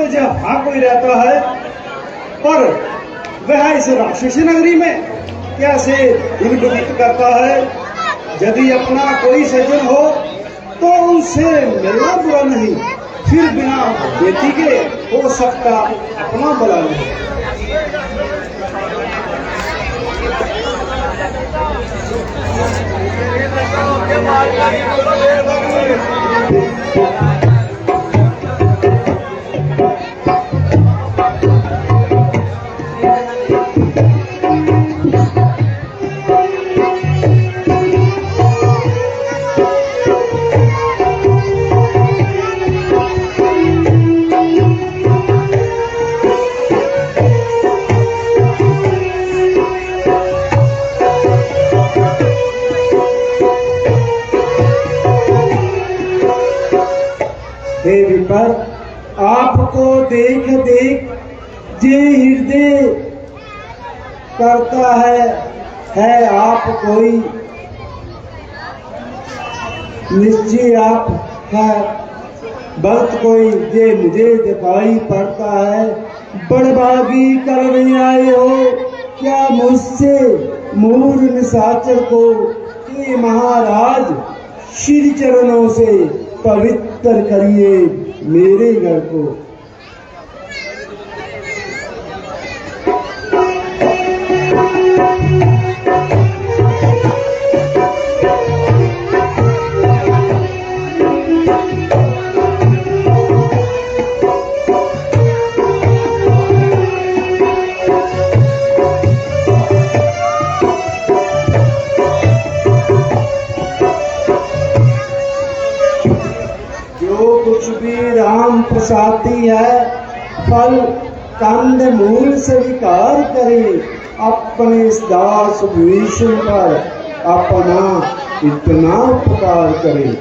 तो जहाँ कोई रहता है, पर वह इस राक्षसी नगरी में कैसे दिन व्यतीत करता है। यदि अपना कोई सज्जन हो तो उनसे मिलना बुरा नहीं, फिर बिना बेटी के हो सकता अपना भला नहीं। हे विपर, आपको देख देख जे हृदय करता है आप कोई निश्चय आप है बल्त कोई जे मुझे दिखाई पड़ता है। बड़बागी करने आए हो क्या मुझसे मूर निशाचर को, कि महाराज श्री चरणों से पवित्र करिए मेरे घर को। राम प्रसादी है फल कंद मूल स्वीकार करे, अपने इस दास विभीषण पर अपना इतना उपकार करे।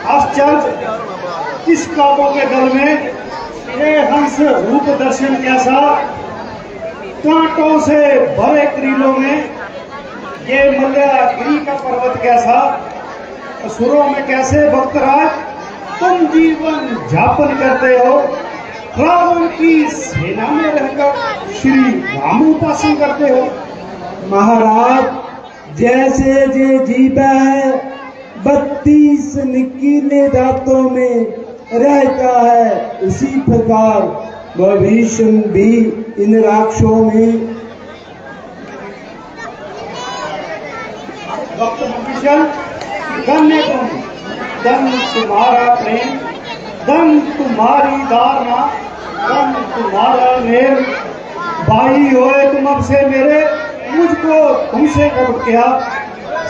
आश्चर्य इस काबों के दल में ये हंस रूप दर्शन कैसा, कांटों से भरे क्रीलों में ये मल्यागिरी का पर्वत कैसा, असुरों में कैसे भक्तराज तुम जीवन यापन करते हो, रावण की सेना में रहकर श्री राम उपासन करते हो। महाराज जैसे जे जीवा है 32 निकीले दांतों में रहता है, उसी प्रकार विभीषण भी इन राक्षसों में। भक्त विभीषण धन्य तुम, धन तुम्हारा प्रेम, धन तुम्हारी धारणा, धन तुम्हारा नेम। भाई होए तुम अब से मेरे, मुझको तुमसे कब क्या,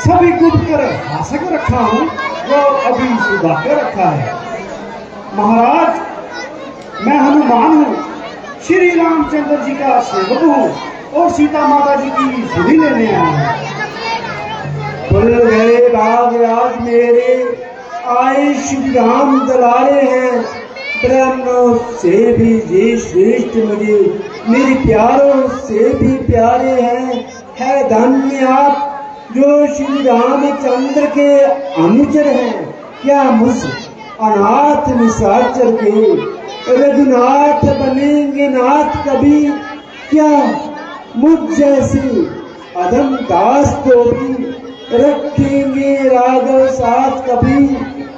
सभी गुप्त कर हासिल रखा हूँ, वो अभी सुधा कर रखा है। महाराज मैं हनुमान हूँ, श्री रामचंद्र जी का सेवक हूँ और सीता माता जी की सुधि लेने आया हूँ। खुल गए बाग आज मेरे, आए श्री राम दुलारे हैं, ब्रह्मों से भी ये श्रेष्ठ मुझे, मेरे प्यारों से भी प्यारे हैं। है धन्य आप जो श्री रामचंद्र के अनुचर हैं, क्या मुझ अनाथ निशाचर के रघुनाथ बनेंगे नाथ कभी, क्या मुझ जैसे अधम दास को भी रखेंगे राघव साथ कभी।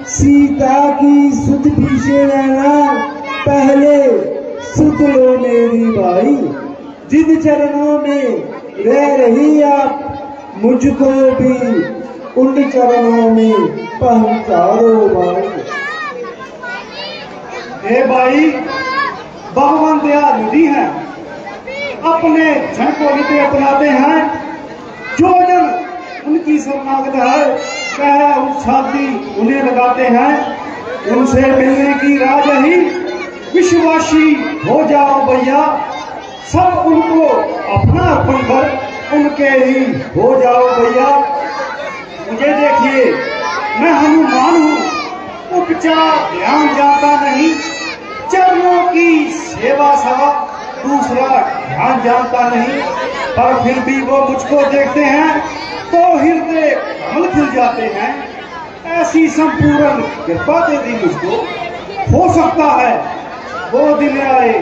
सीता की सुध पीछे रहना, पहले सुध लो मेरी भाई, जिन चरणों में रह रही आप मुझको भी उन चरणों में पहुंचा दो भाई। हे भाई भगवान दयानिधि हैं, अपने जन को रीते अपनाते हैं, जो जन उनकी शरणागत है वह उत्साही उन्हें लगाते हैं। उनसे मिलने की राह ही विश्वासी हो जाओ भैया, सब उनको अपना अर्पण कर उनके ही हो जाओ भैया। मुझे देखिए, मैं हनुमान हूँ, उपचार ध्यान जाता नहीं, चरणों की सेवा सवा दूसरा ध्यान जानता नहीं। पर फिर भी वो मुझको देखते हैं तो हृदय कमल खिल जाते हैं। ऐसी संपूर्ण कृपा दे दी मुझको। हो सकता है वो दिन आए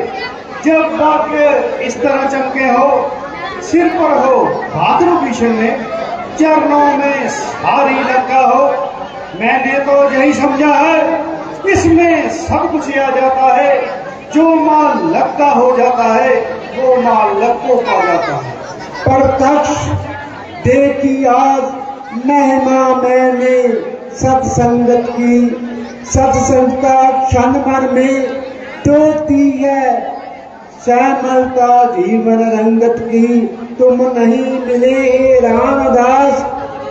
जब भाग्य इस तरह चमके हो, सिर पर हो भाद्र भीषण में, चरणों में सारी लगा हो। मैंने तो यही समझा है, इसमें सब कुछ आ जाता है। जो माल लक्का हो जाता है वो माल लक्को पा जाता है। प्रत्यक्ष देखी आज महिमा मैंने सत्संगत की, सत्संगता क्षण भर में तोती है श्यामलता जीवन रंगत की। तुम नहीं मिले हे रामदास,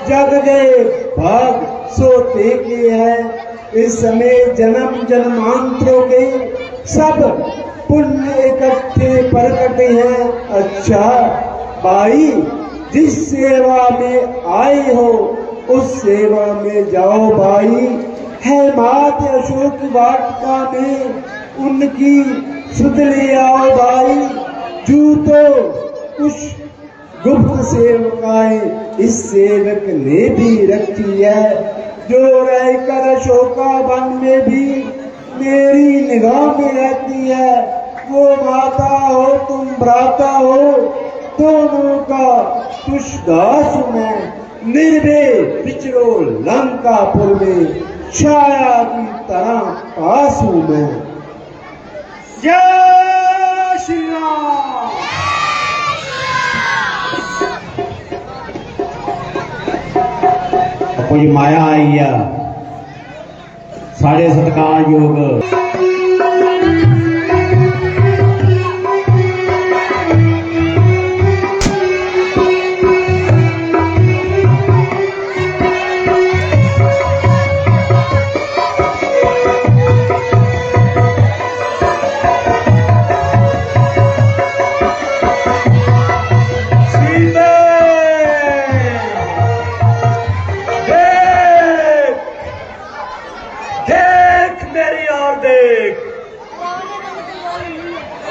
जग गए भाग सोते के है। इस समय जन्म जन्मांतरों के सब पुण्य इकट्ठे प्रकटे हैं। अच्छा भाई, जिस सेवा में आए हो उस सेवा में जाओ भाई। है मात अशोक वाटिका में उनकी सुध ले आओ भाई। जू तो कुछ गुप्त सेवकाएं इस सेवक ने भी रखी है, जो रहकर अशोका वन में भी मेरी निगाह में रहती है। वो माता हो तुम भ्राता हो, दोनों का तुझ दास मैं। निर्भय विचरो लंकापुर में, छाया की तरह पास हूं मैं। जय श्री राम। कोई माया आई है साढ़े सत्कार योग।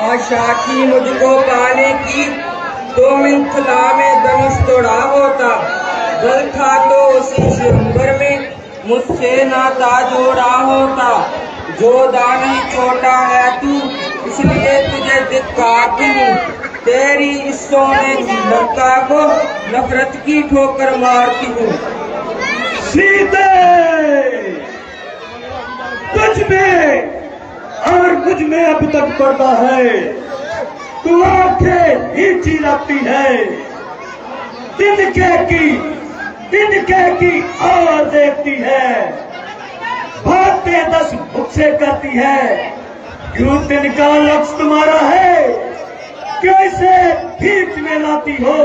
आशा की मुझको पाने की, तो मिथिला में धनुष तोड़ा होता। बल था तो उसी सितंबर में मुझसे नाता जोड़ा होता। जो दान ही छोटा है तू, इसलिए तुझे धिक्कारती हूँ। तेरी इस सोने की लंका को नफरत की ठोकर मारती हूँ। सीते, तुझ में और मुझ में अब तक पड़ता है। तू आंखें नीची रखती है, तिनके की और देखती है। बातें 10 मुख से करती है। क्यों तिनका लक्ष्य तुम्हारा है? कैसे बीच में लाती हो?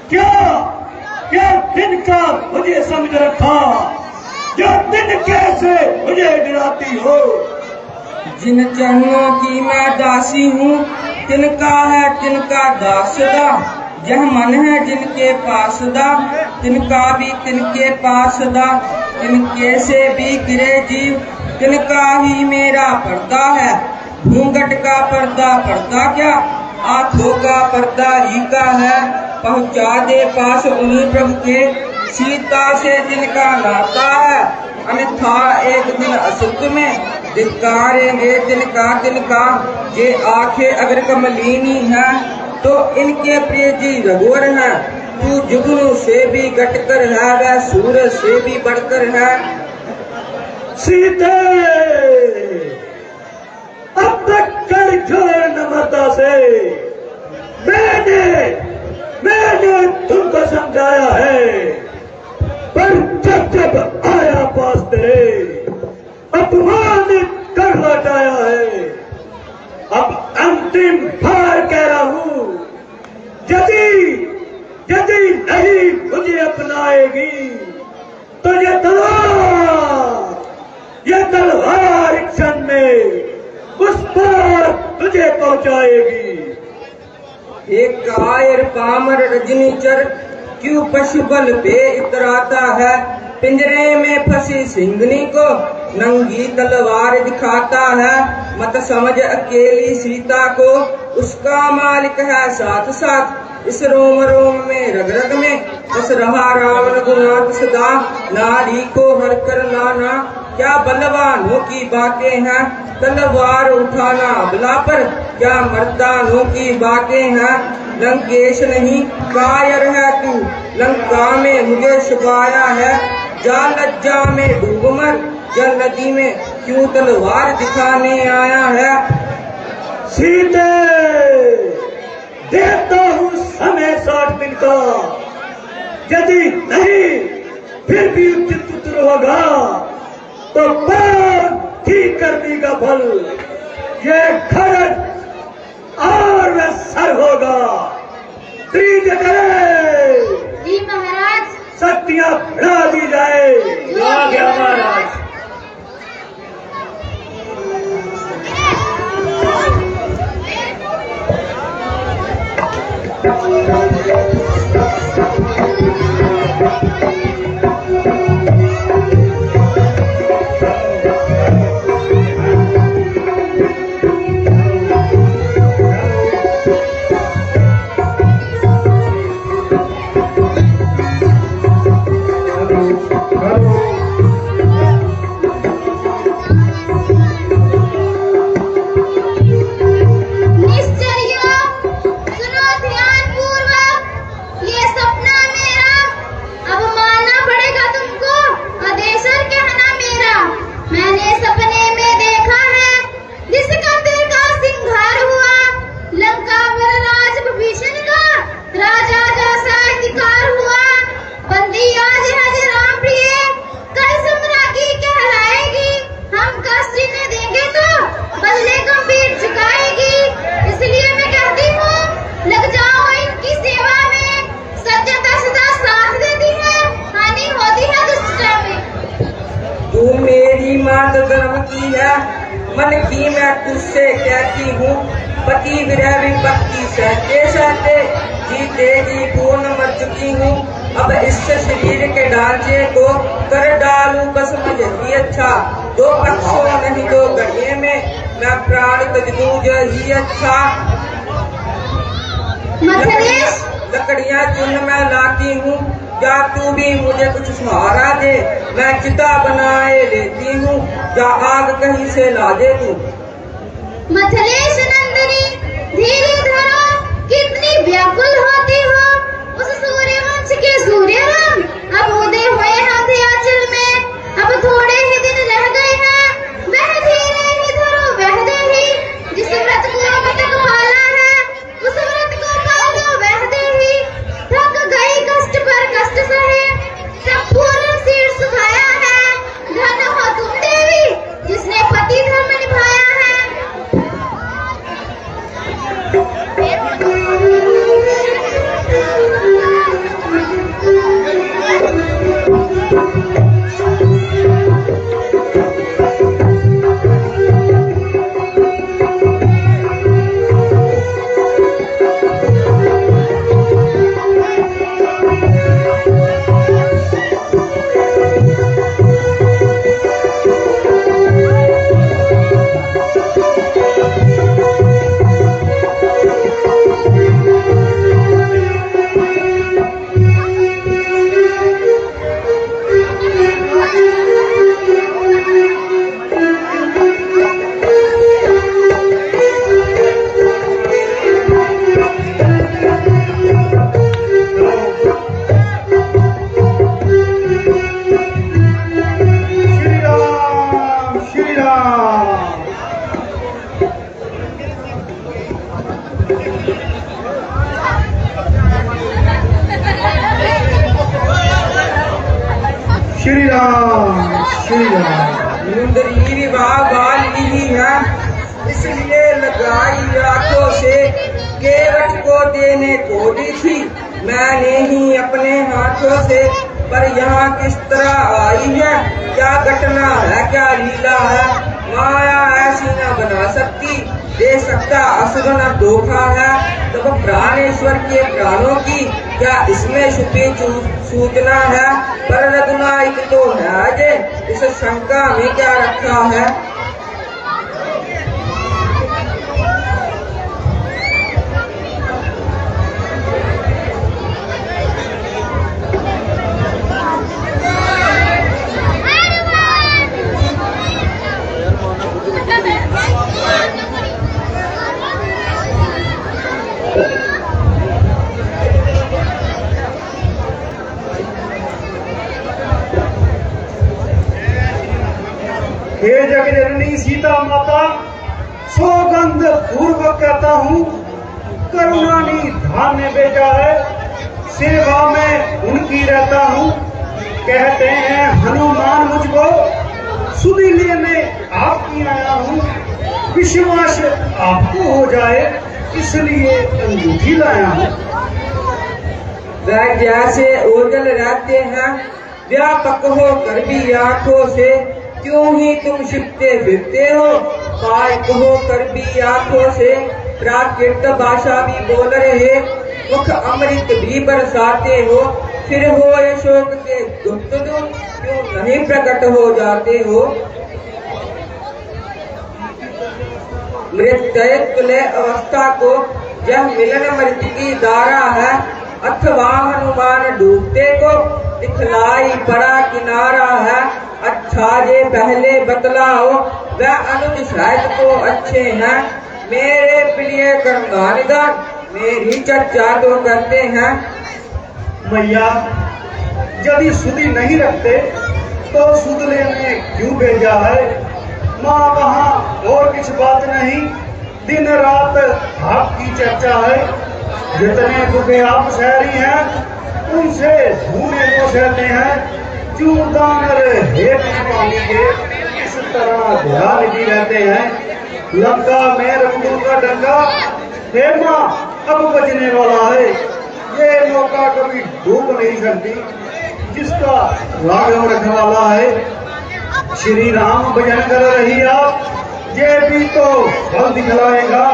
क्या तिनका मुझे समझ रखा, जो तिनके से मुझे डराती हो? जिन चरणों की मैं दासी हूँ, तिनका है तिनका दासदा। यह मन है जिनके पास दा, तिनका भी तिनके पास दा। तिनके से भी गिरे जीव, तिनका ही मेरा पर्दा है। घूंघट का पर्दा क्या, आंखों का पर्दा ही का है। पहुँचा दे पास उन्हीं प्रभु के, सीता से जिनका नाता है। अन्यथा एक दिन असुख में धिक्कारेंगे तिनका। ये आंखें अगर कमलीनी हैं तो इनके प्रिय जी रघुवर हैं। तू जुगनू से भी घटकर है, वह सूरज से भी बढ़कर है। सीते, अब तक कर छोड़ नम्रता से। मैंने तुमको समझाया है, पर जब आया पास तेरे, अपमानित कर लौटाया है। अब अंतिम बार कह रहा हूँ, यदि नहीं मुझे अपनाएगी तो ये तलवार एक क्षण में उस पार तुझे पहुंचाएगी। एक कायर पामर रजनीचर क्यों पशु बल पे इतराता है। पिंजरे में फंसी सिंघनी को नंगी तलवार दिखाता है। मत समझ अकेली सीता को, उसका मालिक है साथ साथ। इस रोम रोम में रग रग में बस रहा रावण गुनात सदा। नारी को हर कर लाना क्या बलवानों की बातें हैं। तलवार उठाना अबला पर क्या मर्दानों की बातें हैं। लंकेश नहीं कायर है तू, लंका में मुझे छुपाया है। जा लज्जा में डूब मर, जल नदी में क्यों तलवार दिखाने आया है। सीते देता हूँ समय 60 दिन का, यदि नहीं फिर भी उचित पुत्र होगा तो प्राण ठीक करने का फल ये खरज और वह सर होगा। प्रीत करे जी महाराज। शक्तियां बढ़ा दी जाए। आ गया महाराज। मन की मैं तुझसे कहती हूँ, पति विरह विपत्ति सहते सहते जीते जी पूर्ण मर चुकी हूँ। अब इस शरीर के ढांचे को कर डालूं कसम यही अच्छा। दो पक्षों नहीं दो घड़िए में मैं प्राण तज दूं यही अच्छा। लकड़ियाँ चुन मैं लाती हूँ, क्या तू भी मुझे कुछ सहारा दे। मैं चिता बनाए लेती हूँ, क्या आग कहीं से ला दे तू। मथलेश नंदिनी धीरे धरो, कितनी व्याकुल होती हो। उस सूर्यवंश के सूर्य हम अब उदय हुए हैं अंधयाचल में। अब थोड़े ही दिन रह गए हैं, वह धीरे ही धरो वह दे ही। जिस व्रत को अब तक पाला है उस व्रत को पालो वह दे ही। थक गई कष्ट पर कष्ट सहे, सब पूर्ण सिर सुखाया है। धन हो तुम देवी जिसने पति धर्म निभाया है। श्री राम श्री राम। मुंदरी विवाह बाल ली है, इसलिए लगाई आंखों से। केवट को देने को दी थी मैंने ही अपने हाथों से। पर यहाँ किस तरह आई है, क्या घटना है क्या लीला है। माया ऐसी न बना सकती दे सकता असुर न धोखा है, तब प्राणेश्वर के प्राणों की क्या इसमें छुपी सूचना है। पर रघुनायक तो है अजय, इस शंका में क्या रखा है। हे जगजननी सीता माता, सौगंध पूर्वक कहता हूँ, करुणानी धाम में भेजा है, सेवा में उनकी रहता हूँ। कहते हैं हनुमान मुझको, सुधि लेने आपकी आया हूँ। विश्वास आपको हो जाए इसलिए अंगूठी लाया हूँ। वह जैसे ओझल रहते हैं व्यापक हो कर भी आंखों से, क्यों ही तुम छिपते फिरते हो पायक हो कर भी आंखों से। प्राकृत भाषा भी बोल रहे, मुख अमृत भी बरसाते हो, फिर हो अशोक के गुप्त दूत, क्यों नहीं प्रकट हो जाते हो। मृत्यु तुल्य अवस्था को यह मिलन मृत्यु की धारा है, अथवा हनुमान डूबते को दिखलाई बड़ा किनारा है। अच्छा जे पहले बतलाओ, वह अनुज शायद तो अच्छे हैं, मेरे प्रिय कर्मगानिदान मेरी चर्चा तो करते हैं। मैया यदि सुधि नहीं रखते तो सुध लेने क्यों भेजा है। माँ वहाँ और कुछ बात नहीं, दिन रात आपकी चर्चा है। जितने दुखे आप शहरी हैं उनसे धूने वो सहते हैं। चूरदान हेत पानी के इस तरह ध्यान भी रहते हैं। लंका में रघुकुल का डंका हे माँ अब बजने वाला है। ये नौका कभी डूब नहीं सकती, जिसका राघव रखवाला है। श्री राम भजन कर रही आप, ये भी तो बल दिखलाएगा।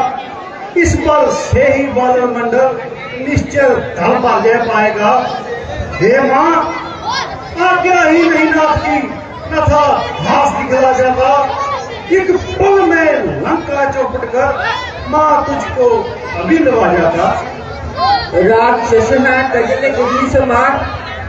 इस बल से ही बादल मंडल निश्चल धल बाजे पाएगा। हे माँ आज्ञा ही नहीं नाथ की, न था घास दिखला जाता। एक पल में लंका चौपट कर माँ तुझको अभी लवा जाता। राक्षस है तजल गुदी समान,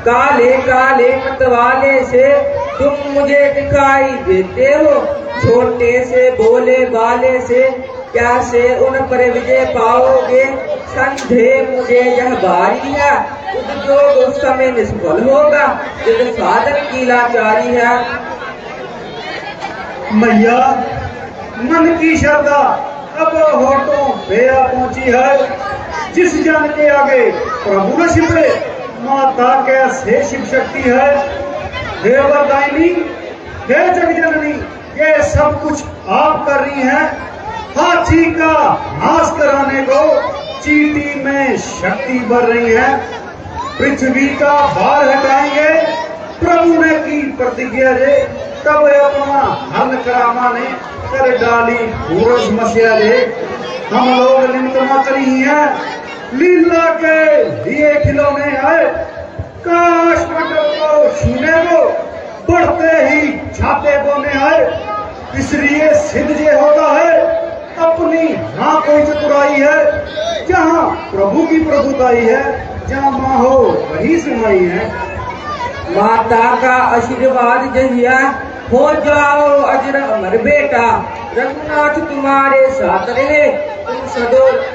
काले काले मतवाले से तुम मुझे दिखाई देते हो। छोटे से भोले बाले से कैसे उन पर विजय पाओगे। संदेह मुझे यह बारी है, उद्योग उस समय निष्फल होगा जब साधन की लाचारी है। मैया मन की श्रद्धा अब होठों पे आ पहुंची है। जिस जन के आगे प्रभु न छिपे, माता कैसे शिव शक्ति है। हे वरदायिनी, हे जगजननी, ये सब कुछ आप कर रही हैं। हाथी का नाश कराने को चीटी में शक्ति बढ़ रही है। पृथ्वी का भार हटाएंगे प्रभु ने की प्रतिज्ञा रे। तब अपना हल करामा ने कर डाली पूर्ण समस्या रे। हम लोग निमित्त मात्र ही हैं, लीला के लिए खिलौने आए। काश मंडल को छूने को बढ़ते ही छाते बोने आए। इसलिए सिद्ध ये होता है अपनी ना कोई चतुराई है। जहाँ प्रभु की प्रभुताई है, जहाँ माँ हो वही सुनाई है। माता का आशीर्वाद जहिया हो जाओ अजर अमर बेटा। रघुनाथ तुम्हारे साथ रहे, तुम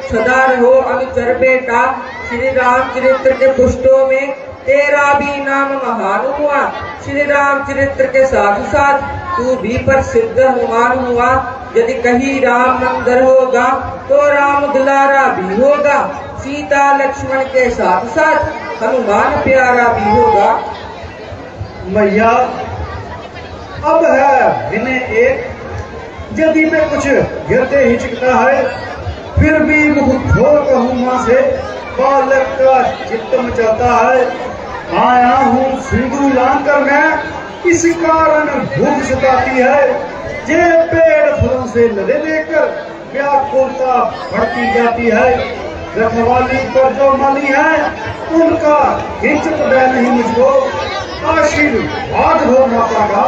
सदा रहो अनुचर बेटा। श्री राम चरित्र के पुष्टों में तेरा भी नाम महान हुआ। श्री राम चरित्र के साथ साथ तू भी प्रसिद्ध हनुमान हुआ। यदि कहीं राम मंदिर होगा तो राम दुलारा भी होगा। सीता लक्ष्मण के साथ साथ हनुमान प्यारा भी होगा। मैया अब है विनय एक, यदि मैं कुछ गिरते हिचकता है, फिर भी मुख खोल कहूँ माँ से। बालक का चित्त मचाता है, आया हूँ सिंदूर लाकर मैं, इस कारण भूख सताती है। जे पेड़ फलों से लदे देकर व्याकुलता बढ़ती जाती है। रखवाली पर जो माली है उनका हिचक दे नहीं मुझको, आशीर्वाद हो माता का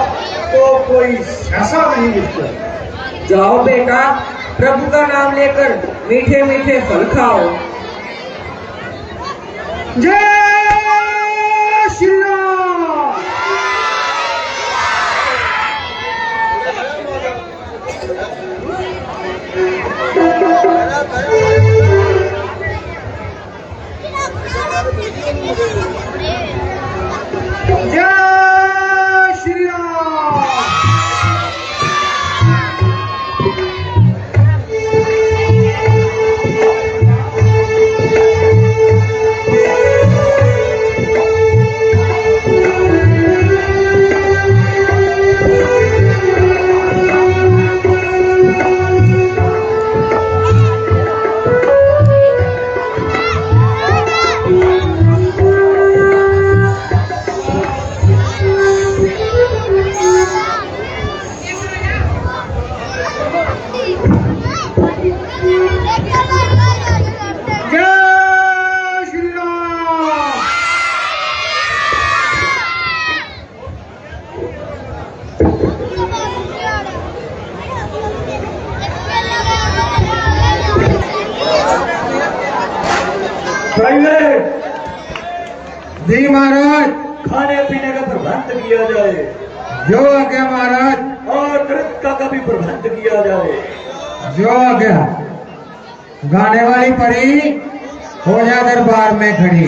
तो कोई ऐसा नहीं मुझको। जाओ बेटा, प्रभु का नाम लेकर मीठे मीठे फल खाओ। जय श्री राम। जय श्री राम। जय श्री राम। प्राइवेट जी महाराज, खाने पीने का प्रबंध किया जाए जो आज्ञा महाराज, और नृत्य का भी प्रबंध किया जाए। जो आज्ञा। गाने वाली परी हो जा दरबार में खड़ी।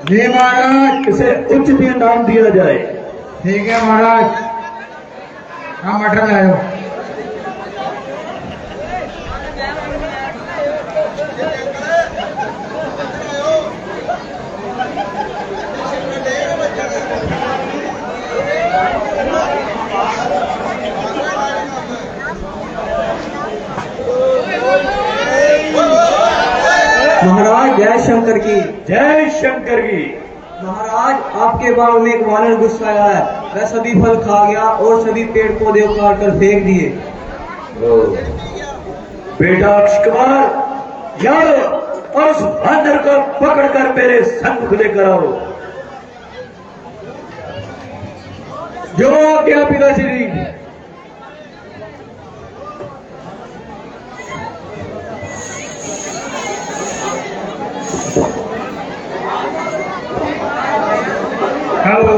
जी महाराज। इसे उचित इनाम दिया जाए। ठीक है महाराज। हाँ मटर लाओ। महाराज जय शंकर की। जय शंकर की। महाराज आपके बाग में एक वानर घुस आया है, वह सभी फल खा गया और सभी पेड़ पौधे उखाड़ कर फेंक दिए। बेटा अक्षय कुमार यार, और उस वानर को पकड़कर मेरे सम्मुख लेकर आओ। जो आज्ञा पिताश्री। हेलो।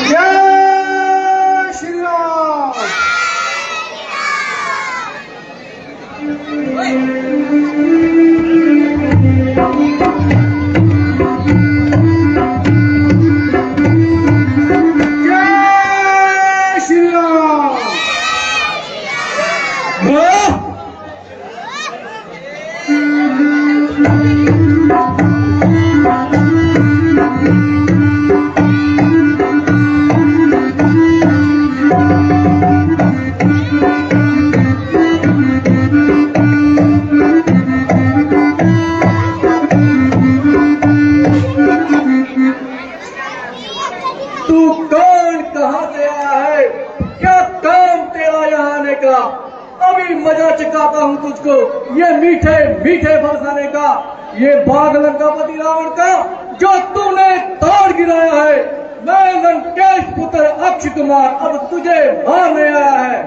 जय श्री राम। जय श्री राम। तू कौन, कहां से आया है, क्या काम तेरा यहाँ आने का? अभी मजा चखाता हूँ तुझको, ये मीठे मीठे बरसाने का, ये बाग लंकापति रावण का जो तूने तोड़ गिराया है। मैं लंकेश पुत्र अक्षय कुमार अब तुझे मारने आया है।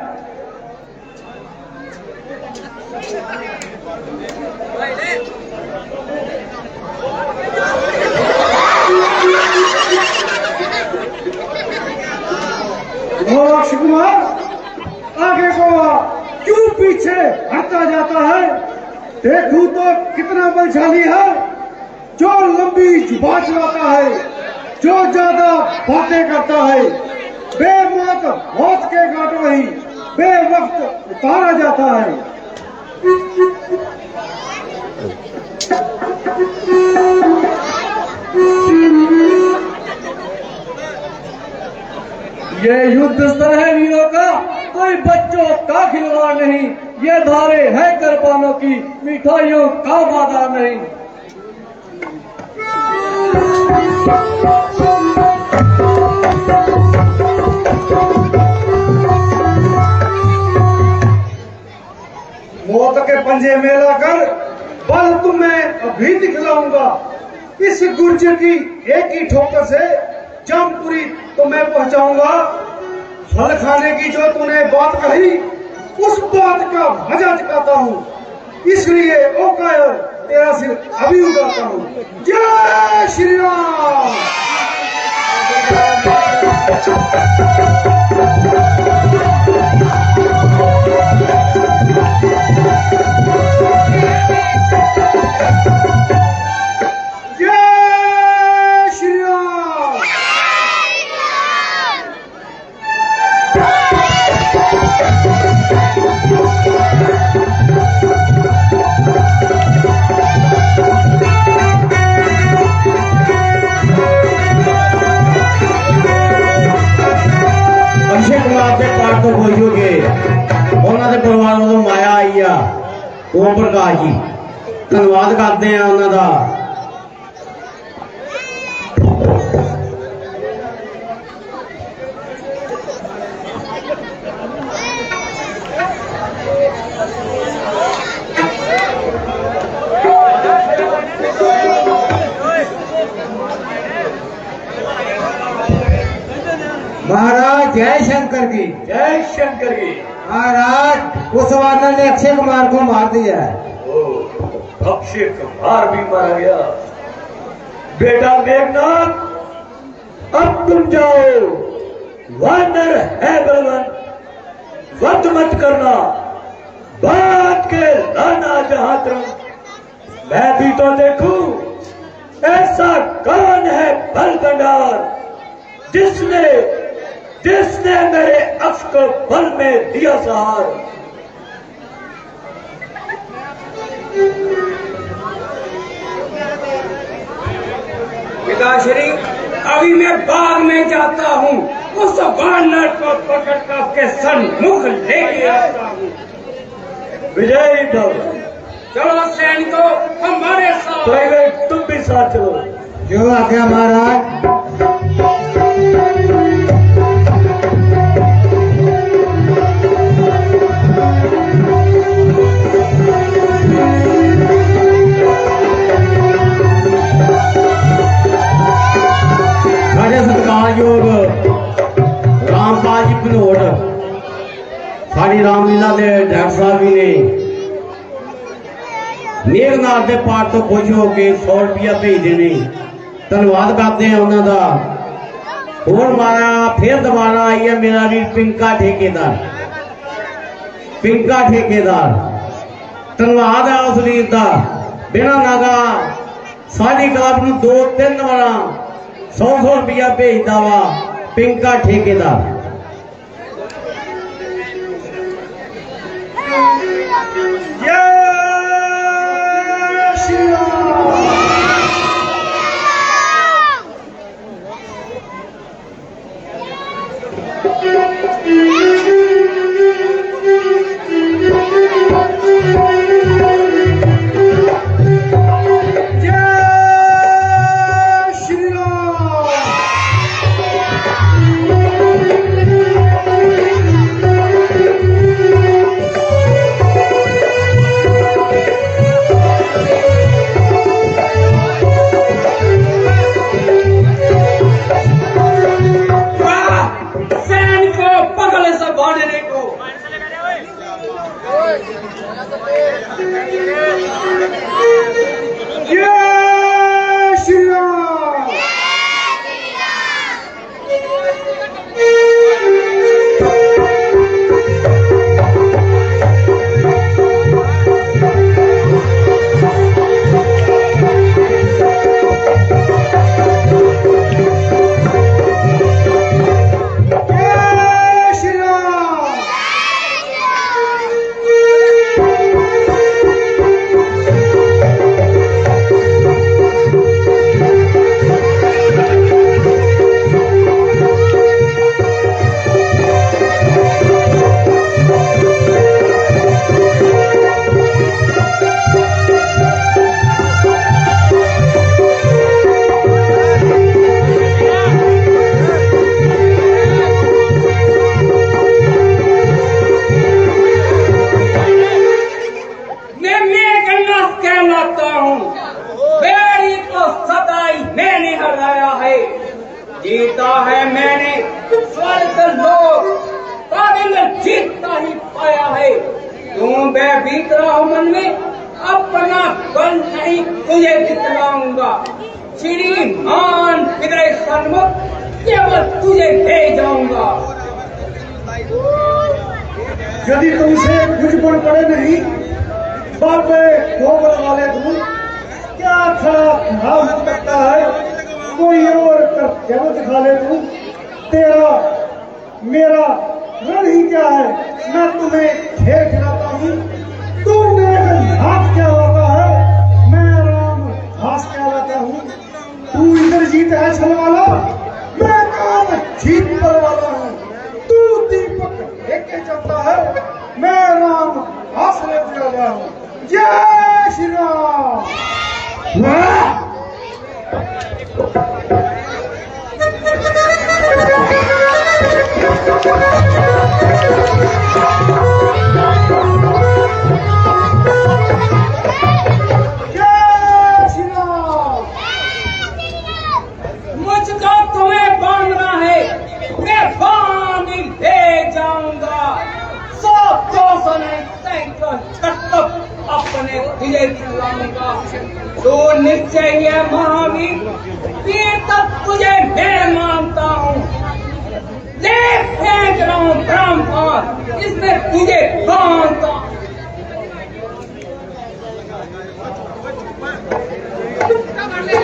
अक्षय कुमार आगे को क्यों पीछे हटता जाता है? देखूं तो कितना बलशाली है, जो लंबी जुबान चलाता है, जो ज्यादा बातें करता है। बेमौत मौत के घाटों ही बेवक्त उतारा जाता है। ये युद्ध स्थल है वीरों का, कोई बच्चों का खिलवाड़ नहीं। ये धारे है करपानों की, मिठाइयों का बाजार नहीं। मौत के पंजे में लाकर बल तुम्हें अभी दिखलाऊंगा। इस गुर्जर की एक ही ठोकर से जमपुरी तो मैं पहुंचाऊंगा। फल खाने की जो तूने बात कही, उस बात का मजा चखाता हूँ। इसलिए ओ कायर, तेरा सिर अभी उड़ाता हूँ। जय श्री राम। जय श्री राम। अक्षय कुमार के पाठ तो बोलोगे, उन्होंने परिवार को माया आई आ ओम प्रकाश जी, धन्यवाद करते हैं उन्होंने। जय शंकर की। जय शंकर की। महाराज उस वानर ने अक्षय कुमार को मार दिया है। अक्षय कुमार भी मारा गया। बेटा मेघनाथ, अब तुम जाओ। वानर है बलवान, वध मत करना, बात के लाना जहां तुम। मैं भी तो देखूं ऐसा कौन है बल भंडार जिसने मेरे अक्ष को बल में दिया सहार। पिताश्री, अभी मैं बाग में जाता हूँ, उस वानर को पकड़ कर के सन्मुख लेके आता हूँ। विजयी भव। चलो सैनिकों, हमारे साथ। तो तुम भी साथ चलो। जो आज्ञा महाराज। सत्कारयोग रामपाल जी भनोट साड़ी रामलीला के डायरेक्टर साहब भी ने मेघनाथ के पाठ तो खुश होकर 100 रुपया भेज देने। धन्यवाद करते हैं उन्होंने का। और मारा फिर दोबारा आई है मेरा भी पिंका ठेकेदार। धन्यवाद है उस वीर का। बिना नागा साड़ी क्लब में 2-3 बार 100 रुपया भेजता वा पिंका ठेकेदार। जीता है मैंने, स्वर्ग लोक काबिल जीतता ही पाया है। तुम भयभीत रहो मन में, अपना बल नहीं तुझे दिखलाऊंगा। श्रीमान विदय सन्मुख केवल तुझे ले जाऊंगा। यदि तुमसे कुछ गुण पड़े नहीं, बाबे गोबर वाले तुम क्या खराब हो सकता है। कोई और कर दिखा ले तू। तेरा मेरा रण ही क्या है। मैं तुम्हें खेल खिलाता हूँ, तू मेरे हाथ क्या होता है, मैं राम घास क्या लाता हूँ। तू इंद्रजीत है छल वाला, मैं काम जीत पर वाला हूँ। तू दीपक लेके चलता है, मैं राम घास लेके चला हूँ। जय श्री राम। मुझको तुम्हें बांधना है, मैं मुझसे ये महावीर फिर तक तुझे मैं मानता हूँ। ले फेंक रहा हूँ ब्रह्मास्त्र, इसमें तुझे बांधता। अगले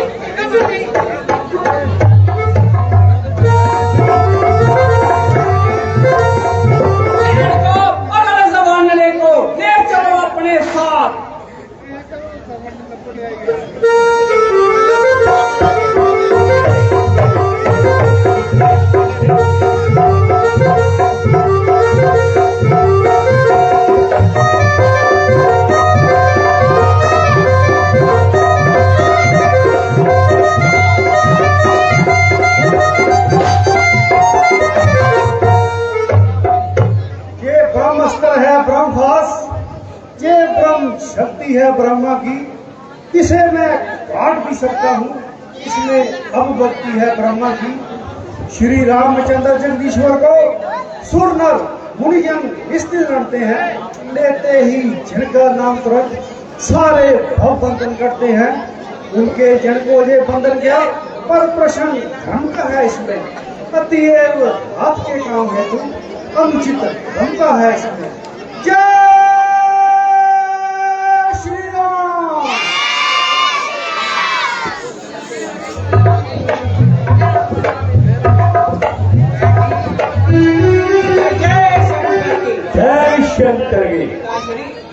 जमाने को ले चलो अपने साथ। ये ब्रह्म शक्ति है ब्रह्मा की, इसे मैं काट भी सकता हूँ। इसमें अभिव्यक्ति है ब्रह्मा की। श्री रामचंद्र जगदीश्वर को सुर नर मुनिजन स्थिर करते हैं, लेते ही जिनका नाम तुरंत सारे भव बंधन करते हैं। उनके जन को ये बंधन गया पर प्रश्न धर्म का है इसमें, अतएव आपके काम है तू अनुचित धर्म का है इसमें। जय श्री राम। जय शंकर की।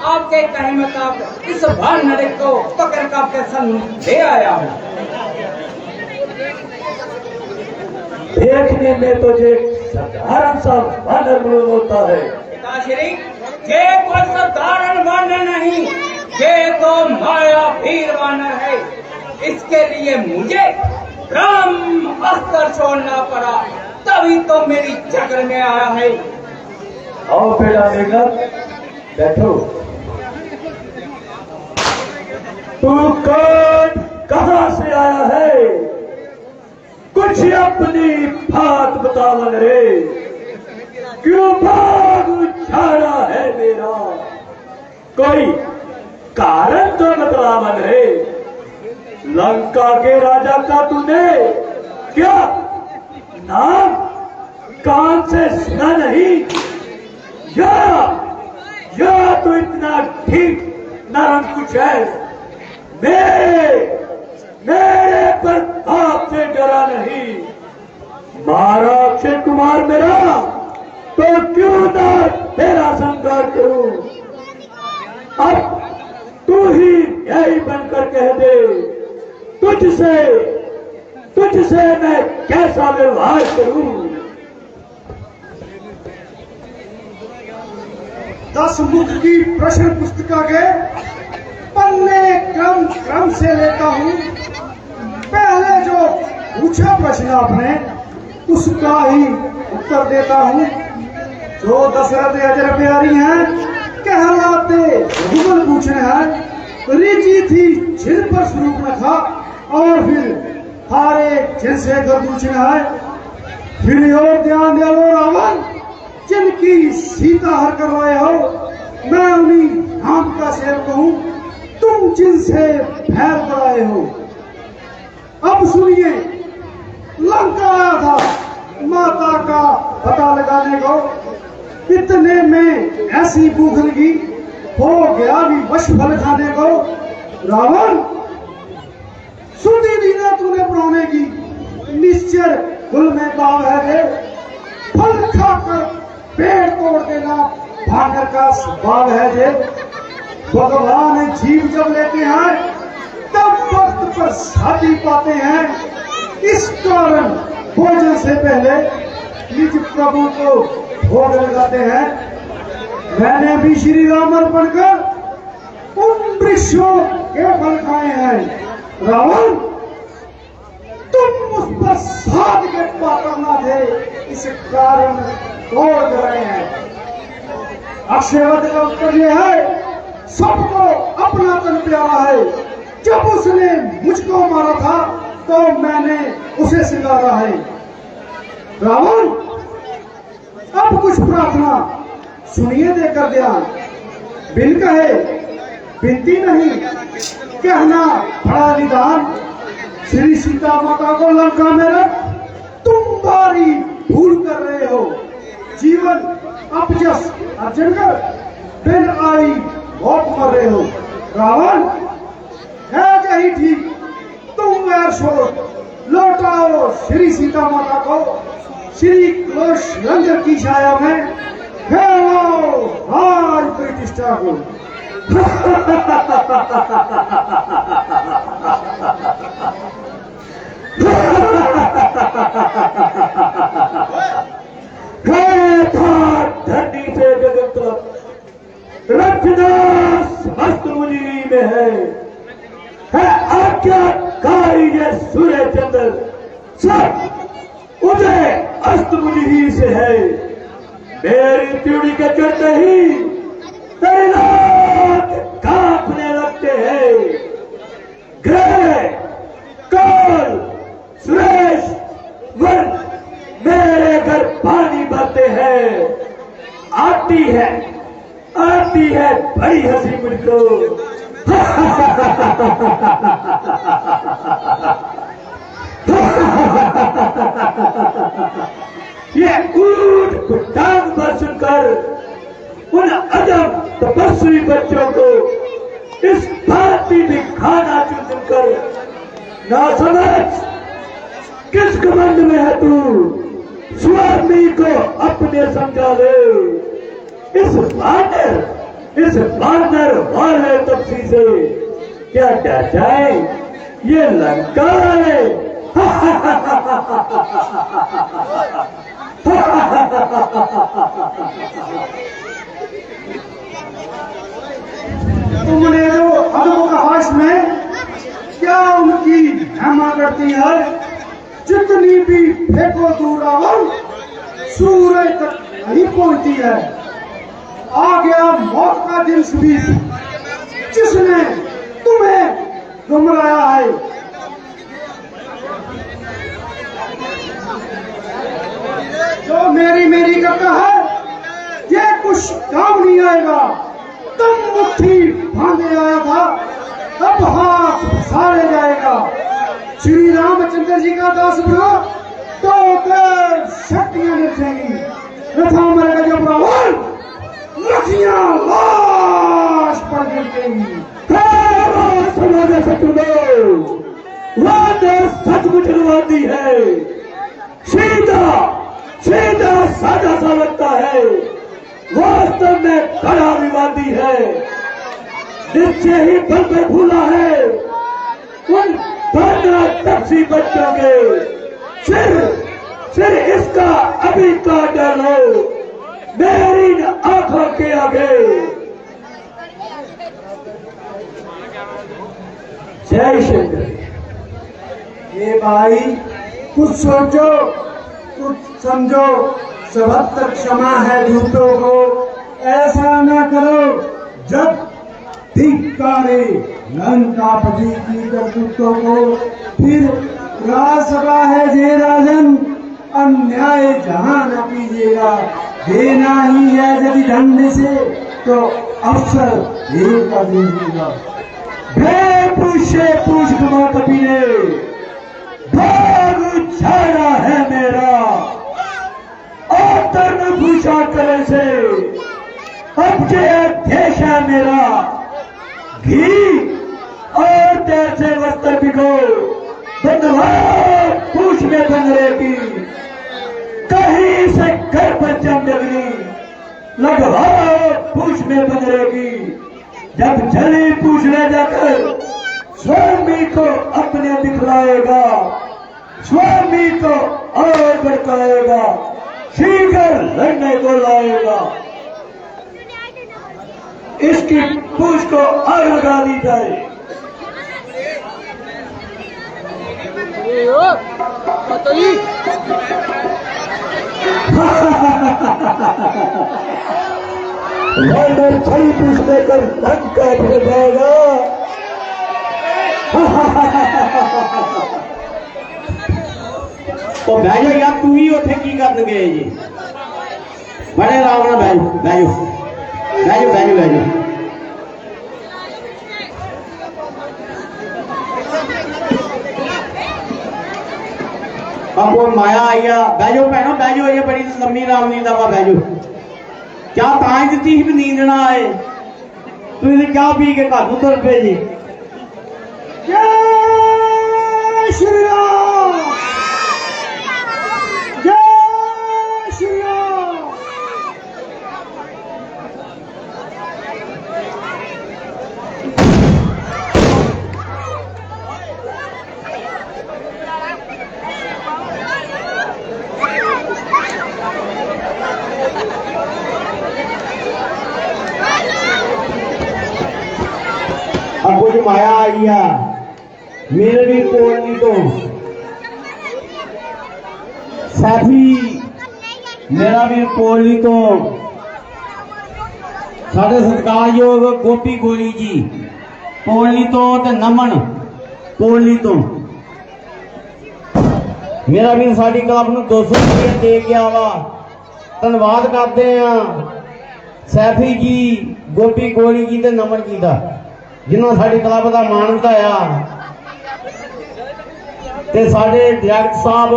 आपके कहे मुताबिक इस वानर को पकड़ कर आपके संग ले आया हूँ। देखने में तो ये साधारण सा वानर मालूम होता है। पिताश्री, ये कोई साधारण वानर नहीं, ये तो माया वीर वानर है। इसके लिए मुझे ब्रह्म अस्त्र छोड़ना पड़ा, तभी तो मेरी चक्र में आया है। आओ बेटा लेकर बैठो। तू कौन, कहाँ से आया है? कुछ अपनी बात बता रे। क्यों भाग छाड़ा है मेरा? कोई कारण तो बता रे। लंका के राजा का तूने क्या नाम कान से सुना नहीं? या तो इतना ठीक नरम कुछ है। मेरे पर बाप से डरा नहीं। मारा अक्षय कुमार मेरा तो क्यों ना तेरा संहार करूं? अब तू ही यही बनकर कह दे, तुझसे मैं कैसा व्यवहार करूं? 10 मुख की प्रश्न पुस्तिका के पन्ने क्रम से लेता हूँ। पहले जो पूछा प्रश्न आपने उसका ही उत्तर देता हूँ। जो दशरथ अजर प्यारी हैं कहलाते रघुबल पूछने हैं। रिजी थी जिन पर स्वरूप में था और फिर हारे जिनसे घर पूछना है। फिर और ध्यान दे लो रावण, जिनकी सीता हर करवाए हो। मैं उन्हीं नाम का सेवक हूँ, तुम जिनसे भैर बढ़ाए हो। अब सुनिए, लंका आया था माता का पता लगाने को। इतने में ऐसी भूख लगी, हो गया भी वश फल खाने को। रावण, सुधी दी ना तूने प्राणे की, निश्चर कुल में पाव है रे। फल खाकर पेड़ तोड़ देना भागर का स्वभाव है जे। भगवान जीव जब लेते हैं तब वक्त पर शादी पाते हैं। इस कारण भोजन से पहले निज प्रभु को भोग लगाते हैं। मैंने भी श्री राम अर्पण कर उन वृक्षों के फल खाए हैं। रावण, तुम उस पर साध के पात्र न थे, इस कारण तोड़ रहे हैं। अक्षयवत का उत्तर यह है, सबको अपना तन प्यारा है। जब उसने मुझको मारा था तो मैंने उसे सिंगारा है। रावण, अब कुछ प्रार्थना सुनिए देकर ध्यान। बिन कहे बिनती नहीं, कहना बड़ा निदान, श्री सीता माता को लंका में रख तुम बारी भूल कर रहे हो। जीवन अपजस अर्जन कर बिन आई मौत मर रहे हो। रावण है कहीं ठीक, तुम वैर छोड़ो, लौटाओ श्री सीता माता को श्री क्रोश रंजन की छाया में, फैलाओ राज प्रतिष्ठा को। धरती से गगन तक रचना समस्त मुनि में है आज्ञाकारी ये सूर्य चंद्र सब उदय अस्त मुनि ही से है। मेरी त्योड़ी के चढ़ते ही तैनात कांपने लगते हैं। ग्रह काल सुरेश वन मेरे घर पानी भरते हैं। आती है बड़ी हंसी मुझको। ये ऊंट टांग पर सुनकर उन अजब तपस्वी बच्चों को इस भांति भी खाना चुन कर ना समझ किस घमंड में है तू। स्वामी को अपने समझा ले। इस बानर वाले तपसी से क्या डर जाए, ये लंका है। तुमने जो अवकाश में क्या उनकी क्षमा करती है। जितनी भी फेंको दूर रावण सूरज तक नहीं पहुंचती है। आ गया मौत का दिन भी जिसने तुम्हें गुमराया है। जो मेरी करता है ये कुछ काम नहीं आएगा। तुम मुट्ठी बांधे आया था, अब हाथ फंसाने जाएगा। श्री रामचंद्र जी का दास बना तो शक्तियां निभेंगी। रथा मरेगा जब रावण, लखियां लाश पर गिरतेंगी। सचमुच रुआती है। सीधा सादा सा लगता है, वास्तव में बड़ा विवादी है। नीचे ही बल पर भूला है उन 15 तपसी बच्चों के सिर इसका अभी काट डालो मेरी आंखों के आगे। जय शंकर। ये भाई कुछ सोचो, कुछ समझो। सर्वत्र क्षमा है झूठों को, ऐसा न करो जब धिक्कारे लंकापति की करतूतों को। फिर राजसभा है जय राजन, अन्याय जहां न कीजिएगा। देना ही है यदि दंड से तो अवसर देगा दीजिएगा। पूछे पूछ कुमारपति ने भाग छाड़ा है मेरा। और तन पूछा करे से अब जे देश है मेरा। घी और तेल से वस्त्र भिगो बंधवा पूछ में बंधरे की। कहीं से घर पर जम डगरी लगवाओ पूछ में बंधरे की। जब जली पूछ ले जाकर स्वामी को अपने दिखलाएगा, स्वामी को और भड़काएगा, शीघ्र लड़ने को लाएगा। इसकी पूछ को आग लगा दी जाए। लंदन छड़ी पूछ लेकर लंका फिर जाएगा। तो बैजो यार, तू ही उठे की कर गए जी। बड़े रावण बैजो बैजो बैजो बैजो बैजो। अब वो माया आई है। बैजो भैनों बैजो, ये बड़ी लंबी राम नींद आ बैजो। क्या ताज दी भी नींद ना आए, तुम क्या पी के घर तुर पे जी। जय श्री राम, जय श्री राम। अब कुछ माया आई है मेरे भी कोटली तो सैफी मेरा भी कोटली तो साढ़े सत्कारयोग गोपी गोली जी कोटली तो ते नमन कोटली तो मेरा भी साड़ी क्लब ਨੂੰ 200 रुपये दे के आवा धन्यवाद करते हैं सैफी जी गोपी गोली जी ते नमन जी का जिन्होंने साड़ी क्लब का मान ਵਧਾਇਆ ਤੇ ਸਾਡੇ ਡਾਇਰੈਕਟਰ ਸਾਹਿਬ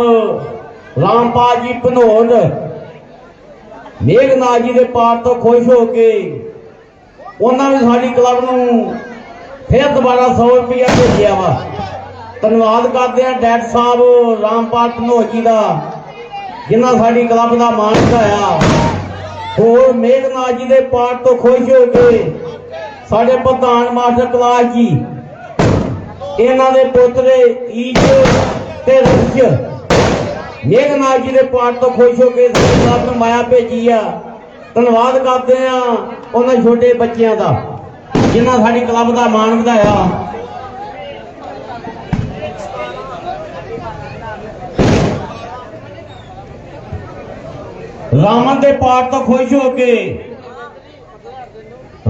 ਰਾਮਪਾਲ ਜੀ ਭਨੋਦ ਮੇਘਨਾਥ ਜੀ ਦੇ ਪਾਠ ਤੋਂ ਖੁਸ਼ ਹੋ ਕੇ ਉਹਨਾਂ ਨੇ ਸਾਡੀ ਕਲੱਬ ਨੂੰ ਫਿਰ ਦੁਬਾਰਾ 100 ਰੁਪਇਆ ਭੇਜਿਆ ਵਾ। ਧੰਨਵਾਦ ਕਰਦੇ ਆ ਡਾਇਰੈਕਟਰ ਸਾਹਿਬ ਰਾਮਪਾਲ ਭਨੋਦ ਜੀ ਦਾ ਜਿਨ੍ਹਾਂ ਸਾਡੀ ਕਲੱਬ ਦਾ ਮਾਣ ਵਧਾਇਆ। ਹੋਰ ਮੇਘਨਾਥ ਜੀ ਦੇ ਪਾਠ ਤੋਂ ਖੁਸ਼ ਹੋ ਕੇ ਸਾਡੇ ਪ੍ਰਧਾਨ ਮਾਸਟਰ ਕਲਾਸ ਜੀ ਇਹਨਾਂ ਦੇ ਪੋਤਰੇ ਈਜ ਤੇ ਰਸ਼ ਮੇਘਨਾਥ ਜੀ ਦੇ ਪਾਠ ਤੋਂ ਖੁਸ਼ ਹੋ ਕੇ ਸਾਹਿਬ ਨੂੰ ਮਾਇਆ ਭੇਜੀ ਆ। ਧੰਨਵਾਦ ਕਰਦੇ ਆ ਉਹਨਾਂ ਛੋਟੇ ਬੱਚਿਆਂ ਦਾ ਜਿਨ੍ਹਾਂ ਸਾਡੀ ਕਲੱਬ ਦਾ ਮਾਣ ਵਧਾਇਆ। ਰਾਮਨ ਦੇ ਪਾਠ ਤੋਂ ਖੁਸ਼ ਹੋ ਕੇ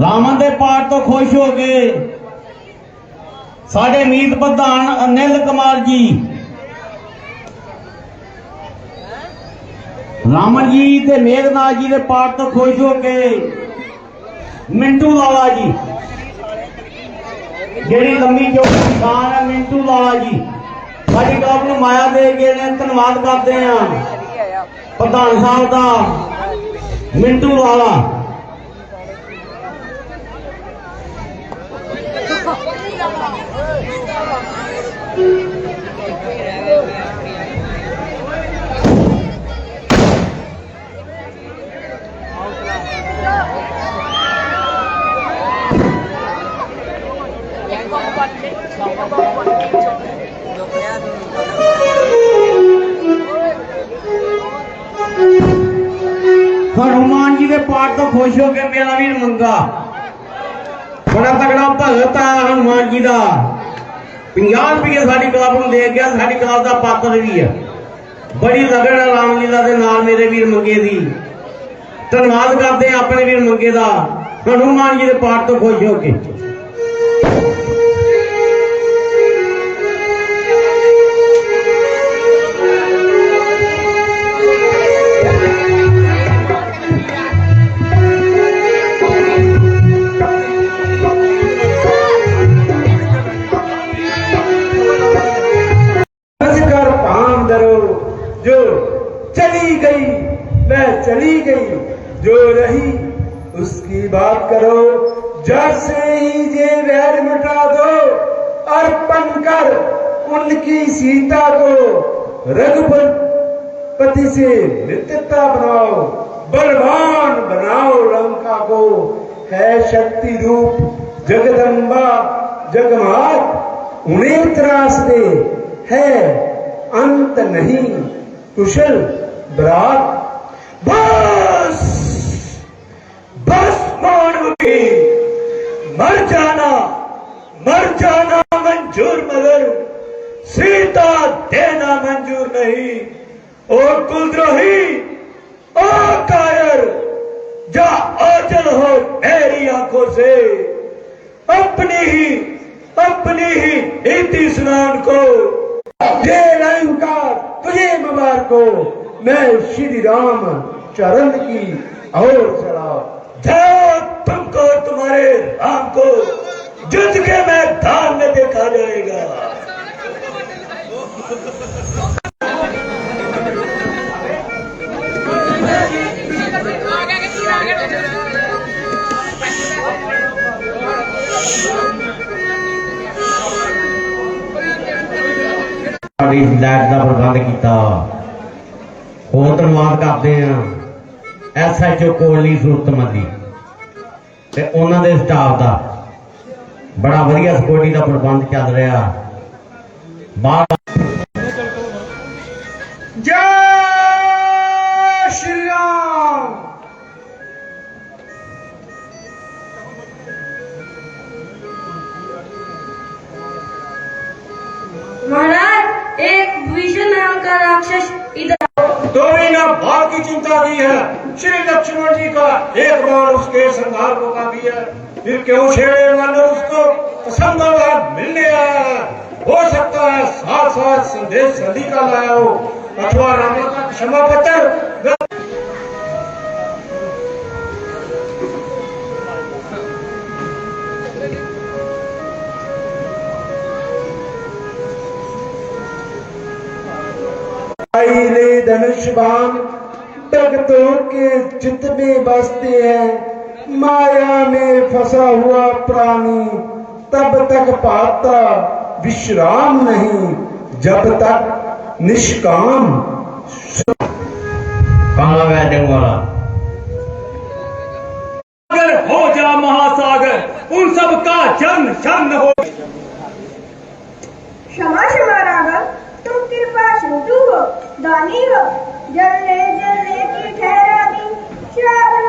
ਰਾਮਨ ਦੇ ਪਾਠ ਤੋਂ ਖੁਸ਼ ਹੋ ਕੇ ਸਾਡੇ ਮੀਤ ਪ੍ਰਧਾਨ ਅਨਿਲ ਕੁਮਾਰ ਜੀ ਰਾਮਨ ਜੀ ਤੇ ਮੇਘਨਾਥ ਜੀ ਦੇ ਪਾਠ ਤੋਂ ਖੁਸ਼ ਹੋ ਕੇ ਮਿੰਟੂ ਲਾਲਾ ਜੀ ਜਿਹੜੀ ਲੰਮੀ ਚੌੜੀ ਨਿਸ਼ਾਨ ਹੈ ਮਿੰਟੂ ਲਾਲਾ ਜੀ ਸਾਡੀ ਕਲੱਬ ਨੂੰ ਮਾਇਆ ਦੇ ਗਏ ਨੇ। ਧੰਨਵਾਦ ਕਰਦੇ ਆ ਪ੍ਰਧਾਨ ਸਾਹਿਬ ਦਾ ਮਿੰਟੂ ਲਾਲਾ। हनुमान जी के पाठ तो खुश हो के मेरा वीर मंगा बड़ा तगड़ा भगत है हनुमान जी का 50 रुपये साड़ी क्लब में दे गया। साड़ी क्लब का पात्र भी है बड़ी लगन है रामलीला के नाल मेरे वीर मंगे दी। धन्यवाद करते हैं अपने वीर मंगे का हनुमान जी के पाठ तो खुश हो के। जो चली गई वह चली गई, जो रही उसकी बात करो। जड़ से ही ये वैर मिटा दो, अर्पण कर उनकी सीता को। रघुपति से मित्रता बनाओ, बलवान बनाओ लंका को। है शक्ति रूप जगदम्बा जगमात, उन्हें त्रास दे है अंत नहीं कुशल बरात। बस बस मानवी मर जाना मंजूर, मगर सीता देना मंजूर नहीं। और कुलद्रोही ओ कायर, जा ओझल हो मेरी आंखों से। अपनी ही नीति स्नान को ये लंकार तुझे मुबारको। मैं श्री राम चरण की ओर चला। जाओ तुमको तुम्हारे राम को युद्ध के मैदान में देखा जाएगा। लाइट का प्रबंध किया। होर धन्यवाद करते हैं SHO कोहली सूरतमली ते उन्हां दे स्टाफ का बड़ा वधिया सिक्योरिटी का प्रबंध चल रहा। बाहर जय श्री राम। महाराज, एक विभीषण नाम का राक्षस इधर। तो ना भाव की चिंता नहीं है, श्री लक्ष्मण जी का एक बार उसके संहार को काफी है, फिर क्यों छेड़े मानो उसको पसंद मिलने आया है। हो सकता है साथ साथ संदेश सदी का लाया हो अथवा रावण का क्षमा पत्र। ले धनुष बाण भक्तों के चित्त में बसते हैं, माया में फंसा हुआ प्राणी तब तक पाता विश्राम नहीं जब तक निष्काम। काला वैद्य वाला अगर हो जा महासागर उन सब का जन्म जन्म हो। क्षमा क्षमा राघव, तुम कृपा सिंधु हो, दानी हो, जलने की ठहरा दी, श्रावण